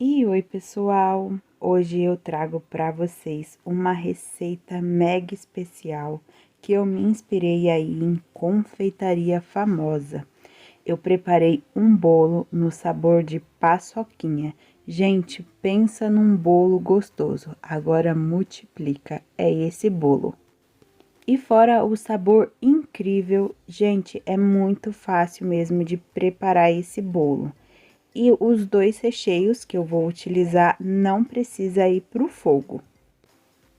E oi, pessoal! Hoje eu trago para vocês uma receita mega especial que eu me inspirei aí em confeitaria famosa. Eu preparei um bolo no sabor de paçoquinha. Gente, pensa num bolo gostoso. Agora multiplica, é esse bolo. E fora o sabor incrível, gente, é muito fácil mesmo de preparar esse bolo. E os dois recheios que eu vou utilizar não precisa ir para o fogo.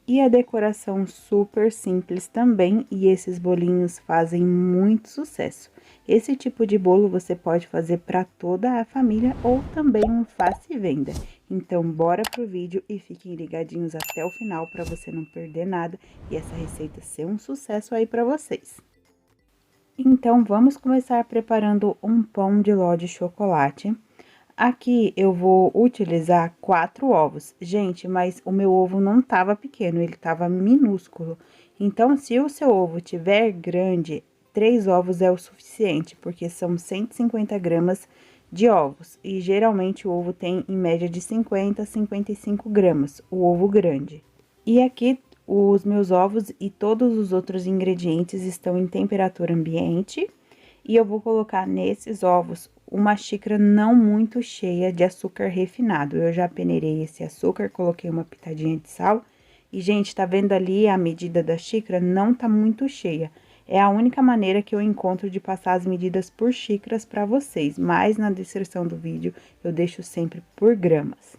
E a decoração super simples também, e esses bolinhos fazem muito sucesso. Esse tipo de bolo você pode fazer para toda a família ou também um faça e venda. Então, bora pro vídeo e fiquem ligadinhos até o final para você não perder nada e essa receita ser um sucesso aí para vocês. Então, vamos começar preparando um pão de ló de chocolate. Aqui eu vou utilizar 4 ovos. Gente, mas o meu ovo não tava pequeno, ele tava minúsculo. Então, se o seu ovo tiver grande, 3 ovos é o suficiente, porque são 150 gramas de ovos. E geralmente o ovo tem em média de 50 a 55 gramas, o ovo grande. E aqui os meus ovos e todos os outros ingredientes estão em temperatura ambiente. E eu vou colocar nesses ovos uma xícara não muito cheia de açúcar refinado. Eu já peneirei esse açúcar, coloquei uma pitadinha de sal. E, gente, tá vendo ali a medida da xícara? Não tá muito cheia. É a única maneira que eu encontro de passar as medidas por xícaras para vocês. Mas na descrição do vídeo eu deixo sempre por gramas.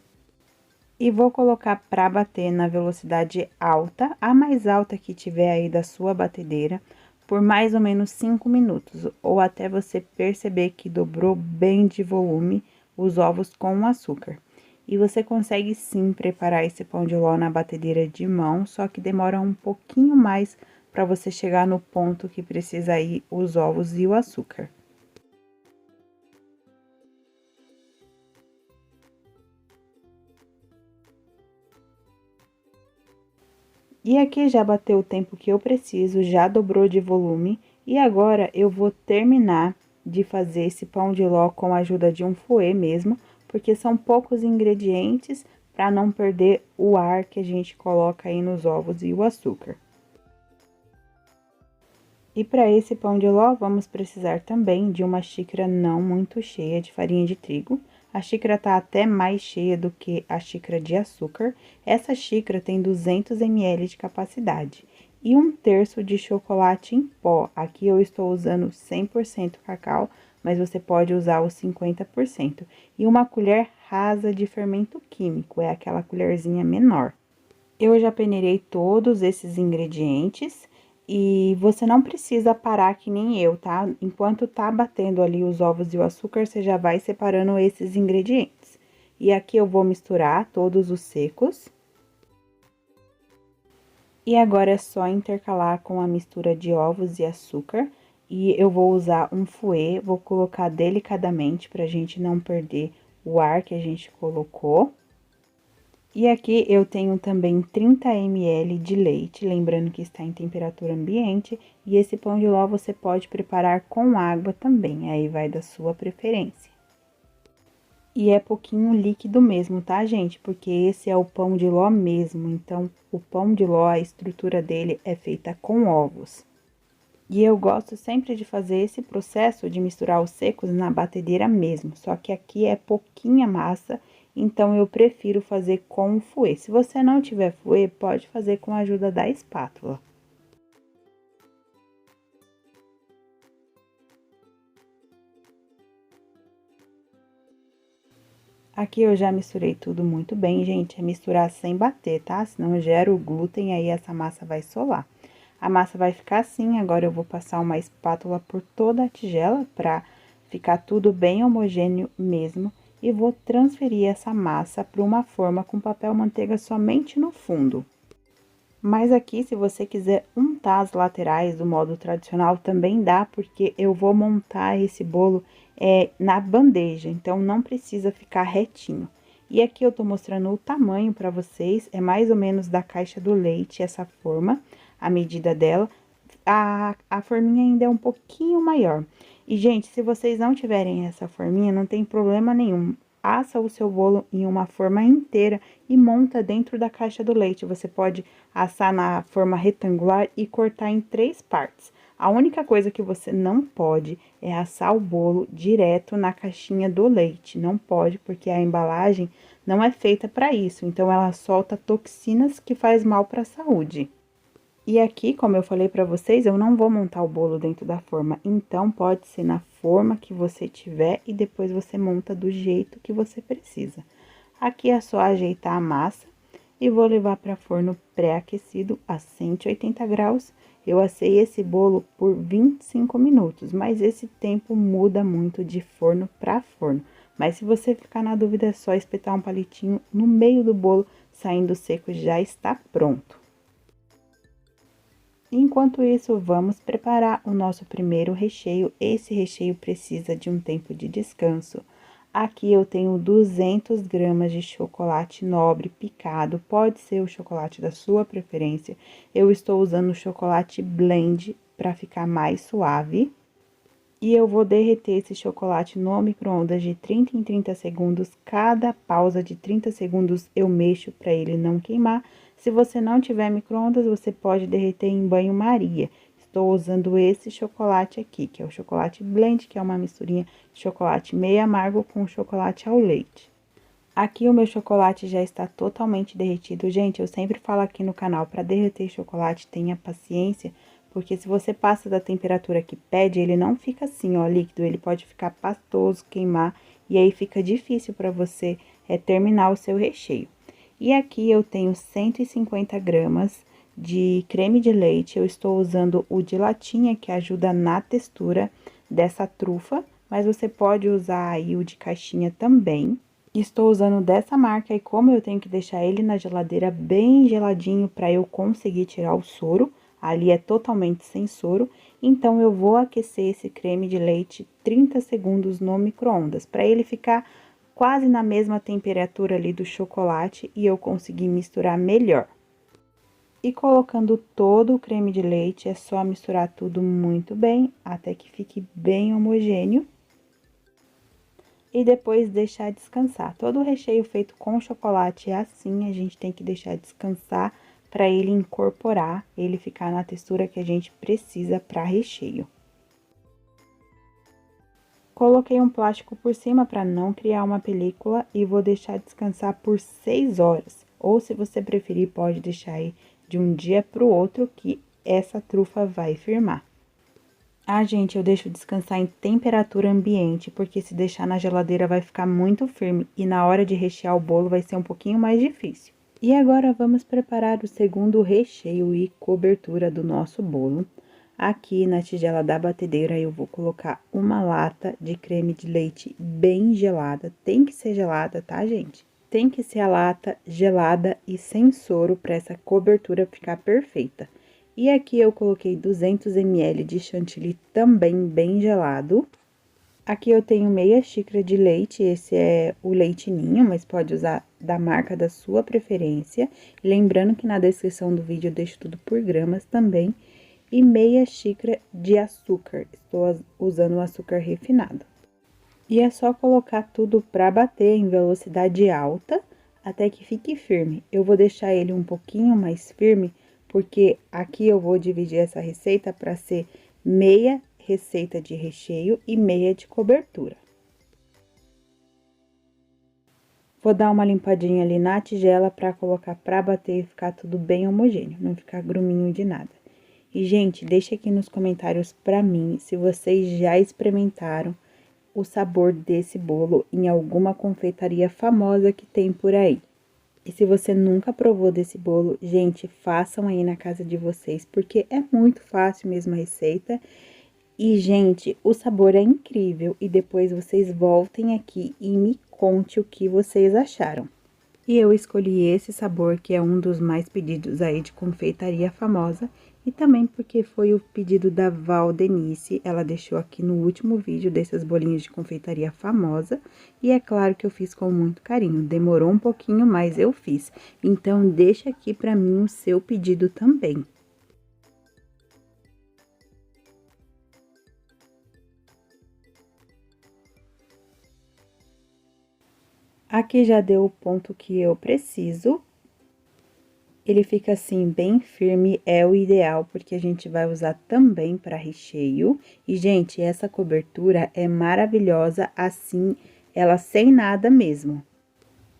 E vou colocar para bater na velocidade alta, a mais alta que tiver aí da sua batedeira, por mais ou menos 5 minutos, ou até você perceber que dobrou bem de volume os ovos com o açúcar. E você consegue sim preparar esse pão de ló na batedeira de mão, só que demora um pouquinho mais para você chegar no ponto que precisa ir os ovos e o açúcar. E aqui já bateu o tempo que eu preciso, já dobrou de volume. E agora eu vou terminar de fazer esse pão de ló com a ajuda de um fouet mesmo, porque são poucos ingredientes para não perder o ar que a gente coloca aí nos ovos e o açúcar. E para esse pão de ló, vamos precisar também de uma xícara não muito cheia de farinha de trigo. A xícara tá até mais cheia do que a xícara de açúcar. Essa xícara tem 200 ml de capacidade. E 1/3 de chocolate em pó. Aqui eu estou usando 100% cacau, mas você pode usar os 50%. E uma colher rasa de fermento químico, é aquela colherzinha menor. Eu já peneirei todos esses ingredientes. E você não precisa parar que nem eu, tá? Enquanto tá batendo ali os ovos e o açúcar, você já vai separando esses ingredientes. E aqui eu vou misturar todos os secos. E agora é só intercalar com a mistura de ovos e açúcar. E eu vou usar um fouet, vou colocar delicadamente pra gente não perder o ar que a gente colocou. E aqui eu tenho também 30 ml de leite, lembrando que está em temperatura ambiente, e esse pão de ló você pode preparar com água também, aí vai da sua preferência. E é pouquinho líquido mesmo, tá, gente? Porque esse é o pão de ló mesmo, então o pão de ló, a estrutura dele é feita com ovos. E eu gosto sempre de fazer esse processo de misturar os secos na batedeira mesmo, só que aqui é pouquinha massa, então eu prefiro fazer com o fouet. Se você não tiver fouet, pode fazer com a ajuda da espátula. Aqui eu já misturei tudo muito bem, gente, é misturar sem bater, tá? Senão gera o glúten e aí essa massa vai solar. A massa vai ficar assim, agora eu vou passar uma espátula por toda a tigela pra ficar tudo bem homogêneo mesmo. E vou transferir essa massa para uma forma com papel manteiga somente no fundo. Mas aqui, se você quiser untar as laterais do modo tradicional, também dá, porque eu vou montar esse bolo na bandeja, então não precisa ficar retinho. E aqui eu tô mostrando o tamanho para vocês, é mais ou menos da caixa do leite, essa forma, a medida dela. A forminha ainda é um pouquinho maior. E, gente, se vocês não tiverem essa forminha, não tem problema nenhum. assa o seu bolo em uma forma inteira e monta dentro da caixa do leite. Você pode assar na forma retangular e cortar em 3 partes. A única coisa que você não pode é assar o bolo direto na caixinha do leite. Não pode, porque a embalagem não é feita para isso. Então, ela solta toxinas que faz mal para a saúde. E aqui, como eu falei para vocês, eu não vou montar o bolo dentro da forma. Então, pode ser na forma que você tiver e depois você monta do jeito que você precisa. Aqui é só ajeitar a massa e vou levar para forno pré-aquecido a 180 graus. Eu assei esse bolo por 25 minutos, mas esse tempo muda muito de forno para forno. Mas se você ficar na dúvida, é só espetar um palitinho no meio do bolo, saindo seco, já está pronto. Enquanto isso, vamos preparar o nosso primeiro recheio. Esse recheio precisa de um tempo de descanso. Aqui eu tenho 200 gramas de chocolate nobre picado, pode ser o chocolate da sua preferência. Eu estou usando o chocolate blend para ficar mais suave. E eu vou derreter esse chocolate no micro-ondas de 30 em 30 segundos. Cada pausa de 30 segundos eu mexo para ele não queimar. Se você não tiver micro-ondas, você pode derreter em banho-maria. Estou usando esse chocolate aqui, que é o chocolate blend, que é uma misturinha de chocolate meio amargo com chocolate ao leite. Aqui o meu chocolate já está totalmente derretido. Gente, eu sempre falo aqui no canal, para derreter chocolate, tenha paciência, porque se você passa da temperatura que pede, ele não fica assim, ó, líquido, ele pode ficar pastoso, queimar, e aí fica difícil para você terminar o seu recheio. E aqui eu tenho 150 gramas de creme de leite, eu estou usando o de latinha, que ajuda na textura dessa trufa, mas você pode usar aí o de caixinha também. Estou usando dessa marca e como eu tenho que deixar ele na geladeira bem geladinho para eu conseguir tirar o soro, ali é totalmente sem soro, então eu vou aquecer esse creme de leite 30 segundos no micro-ondas, para ele ficar quase na mesma temperatura ali do chocolate e eu conseguir misturar melhor. E colocando todo o creme de leite, é só misturar tudo muito bem, até que fique bem homogêneo. E depois deixar descansar. Todo o recheio feito com chocolate é assim, a gente tem que deixar descansar para ele incorporar, ele ficar na textura que a gente precisa para recheio. Coloquei um plástico por cima para não criar uma película e vou deixar descansar por 6 horas. Ou se você preferir, pode deixar aí de um dia para o outro que essa trufa vai firmar. Ah, gente, eu deixo descansar em temperatura ambiente, porque se deixar na geladeira vai ficar muito firme e na hora de rechear o bolo vai ser um pouquinho mais difícil. E agora vamos preparar o segundo recheio e cobertura do nosso bolo. Aqui na tigela da batedeira eu vou colocar uma lata de creme de leite bem gelada. Tem que ser gelada, tá, gente? Tem que ser a lata gelada e sem soro para essa cobertura ficar perfeita. E aqui eu coloquei 200 ml de chantilly também bem gelado. Aqui eu tenho meia xícara de leite, esse é o leite ninho, mas pode usar da marca da sua preferência. Lembrando que na descrição do vídeo eu deixo tudo por gramas também. E meia xícara de açúcar, estou usando o açúcar refinado. E é só colocar tudo para bater em velocidade alta até que fique firme. Eu vou deixar ele um pouquinho mais firme, porque aqui eu vou dividir essa receita para ser meia receita de recheio e meia de cobertura. Vou dar uma limpadinha ali na tigela para colocar para bater e ficar tudo bem homogêneo, não ficar gruminho de nada. E, gente, deixa aqui nos comentários para mim se vocês já experimentaram o sabor desse bolo em alguma confeitaria famosa que tem por aí. E se você nunca provou desse bolo, gente, façam aí na casa de vocês, porque é muito fácil mesmo a receita. E, gente, o sabor é incrível e depois vocês voltem aqui e me conte o que vocês acharam. E eu escolhi esse sabor, que é um dos mais pedidos aí de confeitaria famosa, e também porque foi o pedido da Valdenice, ela deixou aqui no último vídeo desses bolinhos de confeitaria famosa, e é claro que eu fiz com muito carinho, demorou um pouquinho, mas eu fiz. Então, deixa aqui pra mim o seu pedido também. Aqui já deu o ponto que eu preciso. Ele fica assim bem firme, é o ideal, porque a gente vai usar também para recheio. E, gente, essa cobertura é maravilhosa assim, ela sem nada mesmo.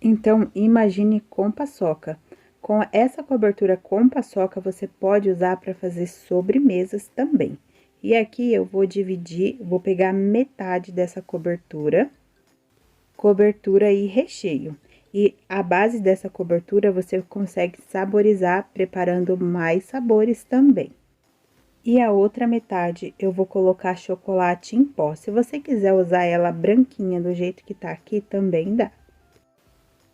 Então, imagine com paçoca. Com essa cobertura com paçoca, você pode usar para fazer sobremesas também. E aqui eu vou dividir, vou pegar metade dessa cobertura e recheio. E a base dessa cobertura você consegue saborizar preparando mais sabores também. E a outra metade eu vou colocar chocolate em pó. Se você quiser usar ela branquinha do jeito que tá aqui, também dá.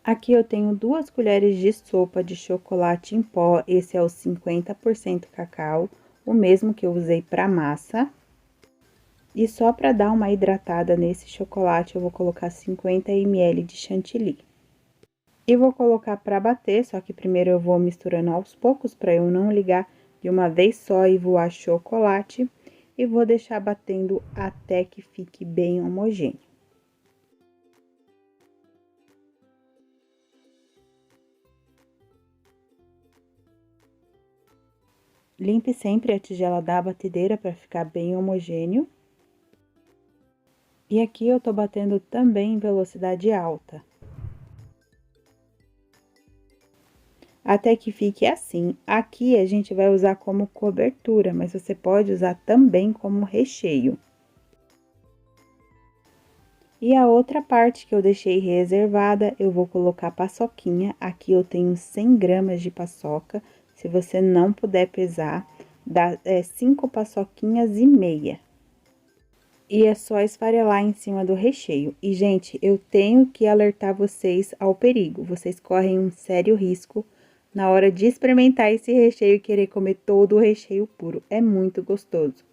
Aqui eu tenho 2 colheres de sopa de chocolate em pó, esse é o 50% cacau, o mesmo que eu usei para massa. E só para dar uma hidratada nesse chocolate, eu vou colocar 50 ml de chantilly. E vou colocar para bater, só que primeiro eu vou misturando aos poucos, para eu não ligar de uma vez só e voar chocolate. E vou deixar batendo até que fique bem homogêneo. Limpe sempre a tigela da batedeira para ficar bem homogêneo. E aqui eu tô batendo também em velocidade alta. Até que fique assim. Aqui a gente vai usar como cobertura, mas você pode usar também como recheio. E a outra parte que eu deixei reservada, eu vou colocar paçoquinha. Aqui eu tenho 100 gramas de paçoca. Se você não puder pesar, dá 5 paçoquinhas e meia. E é só esfarelar em cima do recheio. E, gente, eu tenho que alertar vocês ao perigo. Vocês correm um sério risco na hora de experimentar esse recheio e querer comer todo o recheio puro. É muito gostoso.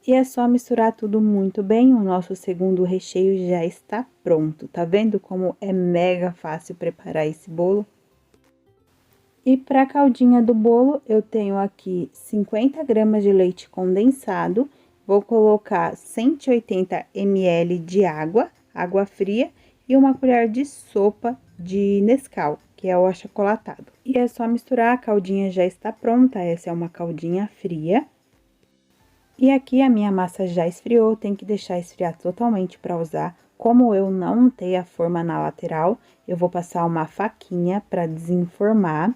E é só misturar tudo muito bem. O nosso segundo recheio já está pronto. Tá vendo como é mega fácil preparar esse bolo? E para a caldinha do bolo, eu tenho aqui 50 gramas de leite condensado. Vou colocar 180 ml de água fria e uma colher de sopa de Nescau, que é o achocolatado. E é só misturar, a caldinha já está pronta, essa é uma caldinha fria. E aqui a minha massa já esfriou, tem que deixar esfriar totalmente para usar. Como eu não untei a forma na lateral, eu vou passar uma faquinha para desenformar.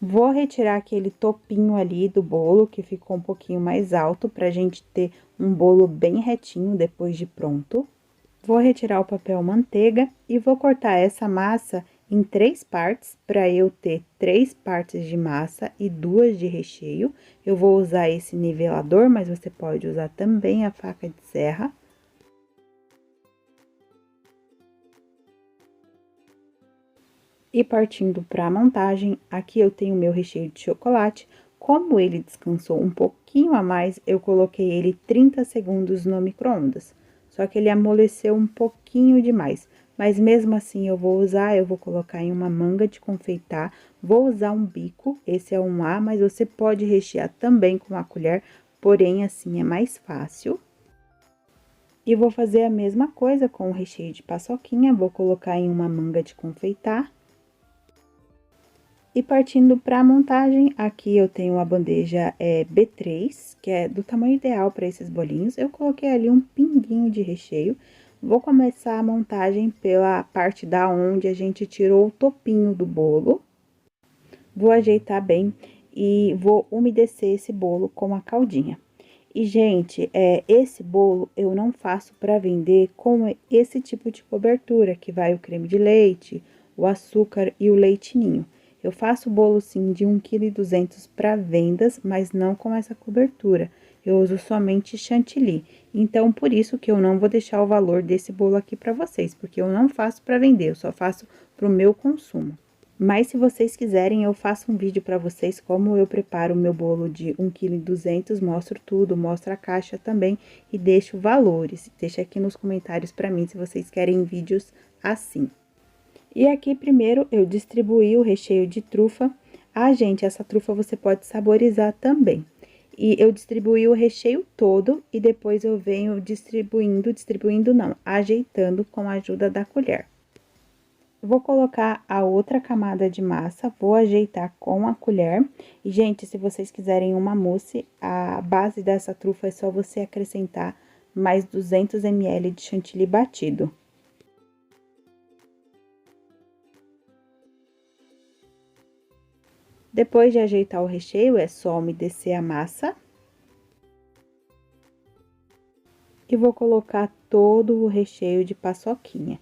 Vou retirar aquele topinho ali do bolo, que ficou um pouquinho mais alto, pra gente ter um bolo bem retinho depois de pronto. Vou retirar o papel manteiga e vou cortar essa massa em 3 partes, para eu ter 3 partes de massa e 2 de recheio. Eu vou usar esse nivelador, mas você pode usar também a faca de serra. E partindo para a montagem, aqui eu tenho meu recheio de chocolate. Como ele descansou um pouquinho a mais, eu coloquei ele 30 segundos no micro-ondas. Só que ele amoleceu um pouquinho demais. Mas mesmo assim eu vou colocar em uma manga de confeitar. Vou usar um bico, esse é um A, mas você pode rechear também com a colher, porém assim é mais fácil. E vou fazer a mesma coisa com o recheio de paçoquinha, vou colocar em uma manga de confeitar. E partindo para a montagem, aqui eu tenho a bandeja B3, que é do tamanho ideal para esses bolinhos. Eu coloquei ali um pinguinho de recheio. Vou começar a montagem pela parte da onde a gente tirou o topinho do bolo. Vou ajeitar bem e vou umedecer esse bolo com a caldinha. E, gente, esse bolo eu não faço para vender com esse tipo de cobertura, que vai o creme de leite, o açúcar e o leite ninho. Eu faço bolo, sim, de 1,2 kg para vendas, mas não com essa cobertura. Eu uso somente chantilly. Então, por isso que eu não vou deixar o valor desse bolo aqui para vocês, porque eu não faço para vender, eu só faço para o meu consumo. Mas se vocês quiserem, eu faço um vídeo para vocês como eu preparo o meu bolo de 1,2 kg, mostro tudo, mostro a caixa também e deixo valores. Deixa aqui nos comentários para mim se vocês querem vídeos assim. E aqui primeiro eu distribuí o recheio de trufa. Ah, gente, essa trufa você pode saborizar também. E eu distribuí o recheio todo e depois eu venho distribuindo não, ajeitando com a ajuda da colher. Vou colocar a outra camada de massa, vou ajeitar com a colher. E, gente, se vocês quiserem uma mousse, a base dessa trufa é só você acrescentar mais 200 ml de chantilly batido. Depois de ajeitar o recheio, é só umedecer a massa. E vou colocar todo o recheio de paçoquinha.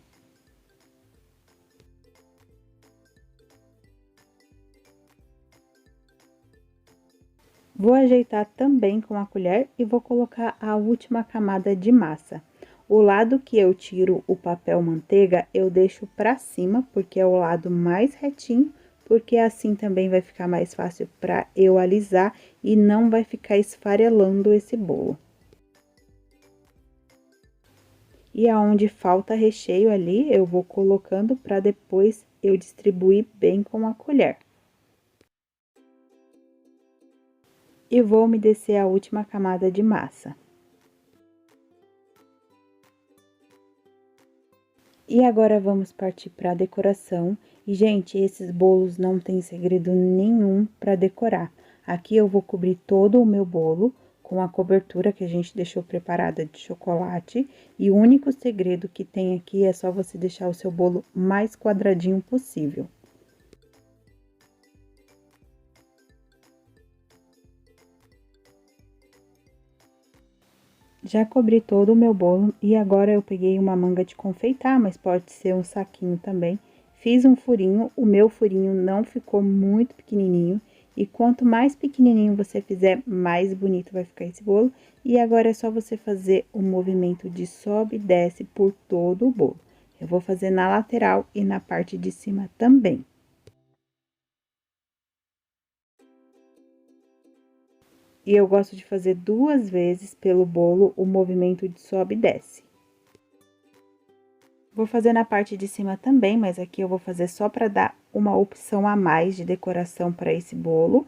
Vou ajeitar também com a colher e vou colocar a última camada de massa. O lado que eu tiro o papel manteiga, eu deixo pra cima, porque é o lado mais retinho, porque assim também vai ficar mais fácil pra eu alisar e não vai ficar esfarelando esse bolo. E aonde falta recheio ali, eu vou colocando pra depois eu distribuir bem com a colher. E vou umedecer a última camada de massa. E agora vamos partir para a decoração. E, gente, esses bolos não tem segredo nenhum para decorar. Aqui eu vou cobrir todo o meu bolo com a cobertura que a gente deixou preparada de chocolate. E o único segredo que tem aqui é só você deixar o seu bolo mais quadradinho possível. Já cobri todo o meu bolo e agora eu peguei uma manga de confeitar, mas pode ser um saquinho também. Fiz um furinho, o meu furinho não ficou muito pequenininho e quanto mais pequenininho você fizer, mais bonito vai ficar esse bolo. E agora é só você fazer o movimento de sobe e desce por todo o bolo. Eu vou fazer na lateral e na parte de cima também. E eu gosto de fazer 2 vezes pelo bolo o movimento de sobe e desce. Vou fazer na parte de cima também, mas aqui eu vou fazer só para dar uma opção a mais de decoração para esse bolo.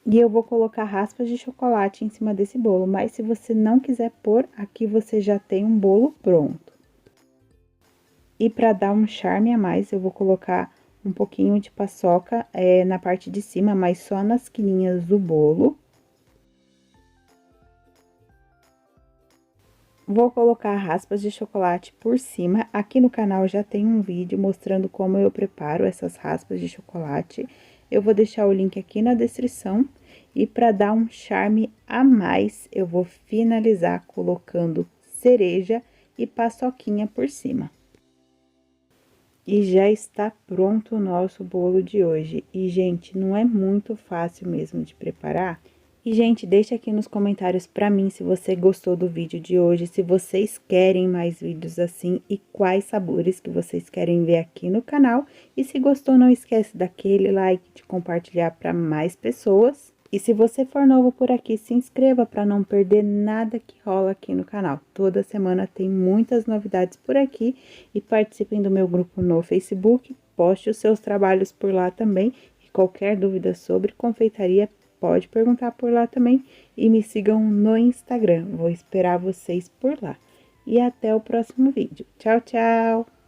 E eu vou colocar raspas de chocolate em cima desse bolo, mas se você não quiser pôr, aqui você já tem um bolo pronto. E para dar um charme a mais, eu vou colocar um pouquinho de paçoca na parte de cima, mas só nas quininhas do bolo. Vou colocar raspas de chocolate por cima. Aqui no canal já tem um vídeo mostrando como eu preparo essas raspas de chocolate. Eu vou deixar o link aqui na descrição. E para dar um charme a mais, eu vou finalizar colocando cereja e paçoquinha por cima. E já está pronto o nosso bolo de hoje. E, gente, não é muito fácil mesmo de preparar. E, gente, deixa aqui nos comentários pra mim se você gostou do vídeo de hoje, se vocês querem mais vídeos assim e quais sabores que vocês querem ver aqui no canal. E se gostou, não esquece daquele like, de compartilhar para mais pessoas. E se você for novo por aqui, se inscreva para não perder nada que rola aqui no canal. Toda semana tem muitas novidades por aqui e participem do meu grupo no Facebook. Poste os seus trabalhos por lá também e qualquer dúvida sobre confeitaria, pode perguntar por lá também e me sigam no Instagram. Vou esperar vocês por lá. E até o próximo vídeo. Tchau, tchau!